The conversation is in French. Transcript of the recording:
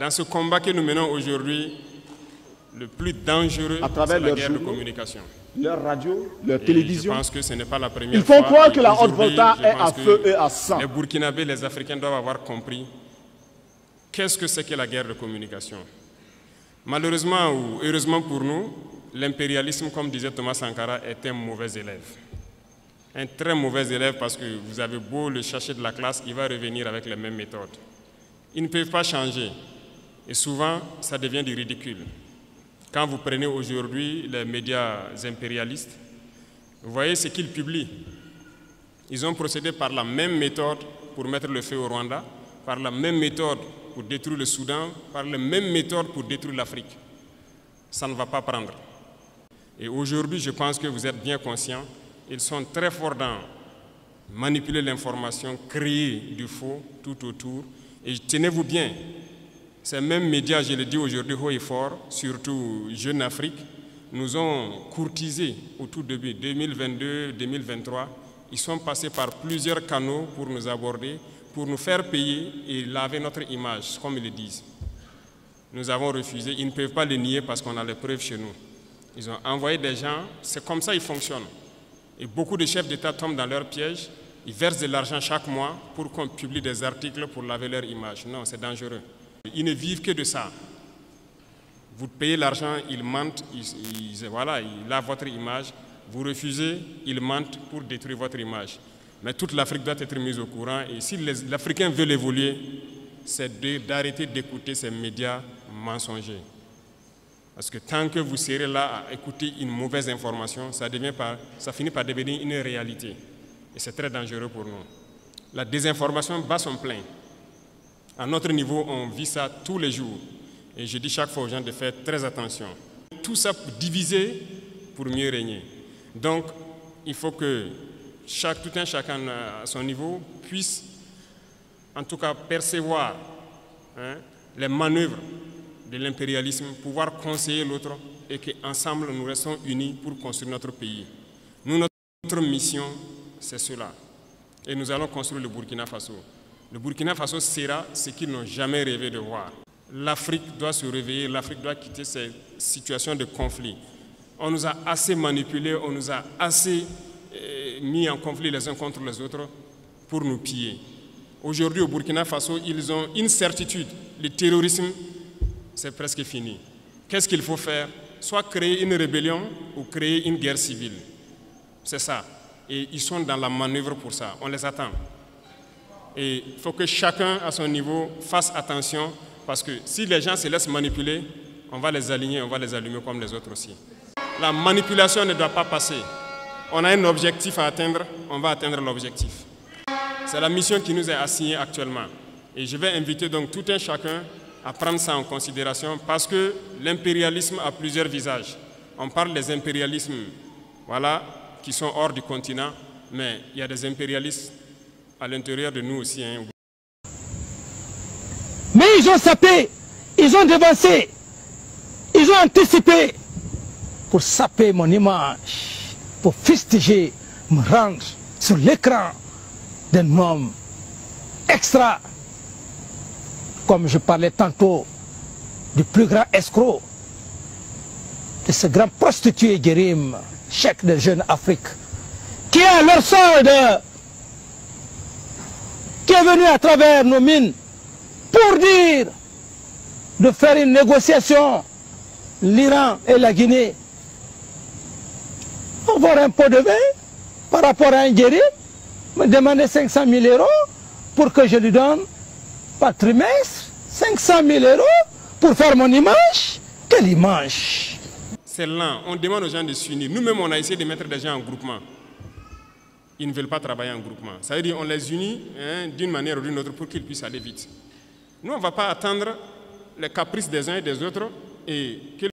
Dans ce combat que nous menons aujourd'hui, le plus dangereux, c'est la guerre de communication. Leur radio, leur télévision. Je pense que ce n'est pas la première Ils fois. font croire que la Haute-Volta est à feu et à sang. Les Burkinabés, les Africains doivent avoir compris qu'est-ce que c'est que la guerre de communication. Malheureusement ou heureusement pour nous, l'impérialisme, comme disait Thomas Sankara, est un mauvais élève. Un très mauvais élève parce que vous avez beau le chercher de la classe, il va revenir avec les mêmes méthodes. Ils ne peuvent pas changer. Et souvent, ça devient du ridicule. Quand vous prenez aujourd'hui les médias impérialistes, vous voyez ce qu'ils publient. Ils ont procédé par la même méthode pour mettre le feu au Rwanda, par la même méthode pour détruire le Soudan, par la même méthode pour détruire l'Afrique. Ça ne va pas prendre. Et aujourd'hui, je pense que vous êtes bien conscients, ils sont très forts dans manipuler l'information, créer du faux tout autour. Et tenez-vous bien, ces mêmes médias, je le dis aujourd'hui haut et fort, surtout Jeune Afrique, nous ont courtisés au tout début, 2022-2023. Ils sont passés par plusieurs canaux pour nous aborder, pour nous faire payer et laver notre image, comme ils le disent. Nous avons refusé, ils ne peuvent pas le nier parce qu'on a les preuves chez nous. Ils ont envoyé des gens, c'est comme ça qu'ils fonctionnent. Et beaucoup de chefs d'État tombent dans leur piège, ils versent de l'argent chaque mois pour qu'on publie des articles pour laver leur image. Non, c'est dangereux. Ils ne vivent que de ça. Vous payez l'argent, ils mentent, ils lavent votre image. Vous refusez, ils mentent pour détruire votre image. Mais toute l'Afrique doit être mise au courant. Et si l'Africain veut évoluer, c'est d'arrêter d'écouter ces médias mensongers. Parce que tant que vous serez là à écouter une mauvaise information, ça finit par devenir une réalité. Et c'est très dangereux pour nous. La désinformation bat son plein. À notre niveau, on vit ça tous les jours. Et je dis chaque fois aux gens de faire très attention. Tout ça pour diviser, pour mieux régner. Donc, il faut que tout un chacun à son niveau puisse, en tout cas, percevoir les manœuvres de l'impérialisme, pouvoir conseiller l'autre et qu'ensemble, nous restons unis pour construire notre pays. Nous, notre mission, c'est cela. Et nous allons construire le Burkina Faso. Le Burkina Faso sera ce qu'ils n'ont jamais rêvé de voir. L'Afrique doit se réveiller, l'Afrique doit quitter ces situations de conflit. On nous a assez manipulés, on nous a assez mis en conflit les uns contre les autres pour nous piller. Aujourd'hui, au Burkina Faso, ils ont une certitude. Le terrorisme, c'est presque fini. Qu'est-ce qu'il faut faire? Soit créer une rébellion ou créer une guerre civile. C'est ça. Et ils sont dans la manœuvre pour ça. On les attend. Et il faut que chacun, à son niveau, fasse attention, parce que si les gens se laissent manipuler, on va les aligner, on va les allumer comme les autres aussi. La manipulation ne doit pas passer. On a un objectif à atteindre, on va atteindre l'objectif. C'est la mission qui nous est assignée actuellement. Et je vais inviter donc tout un chacun à prendre ça en considération, parce que l'impérialisme a plusieurs visages. On parle des impérialismes, qui sont hors du continent, mais il y a des impérialistes à l'intérieur de nous aussi. Mais ils ont sapé, ils ont devancé, ils ont anticipé pour saper mon image, pour fustiger, me rendre sur l'écran d'un homme extra. Comme je parlais tantôt du plus grand escroc, de ce grand prostitué Jérim, chef de Jeune Afrique, qui est leur solde, qui est venu à travers nos mines pour dire de faire une négociation, l'Iran et la Guinée, avoir un pot de vin par rapport à un Jérim, me demander 500 000 € pour que je lui donne par trimestre 500 000 € pour faire mon image. Quelle image? C'est lent. On demande aux gens de s'unir. Nous-mêmes, on a essayé de mettre des gens en groupement. Ils ne veulent pas travailler en groupement. Ça veut dire qu'on les unit d'une manière ou d'une autre pour qu'ils puissent aller vite. Nous, on ne va pas attendre les caprices des uns et des autres et que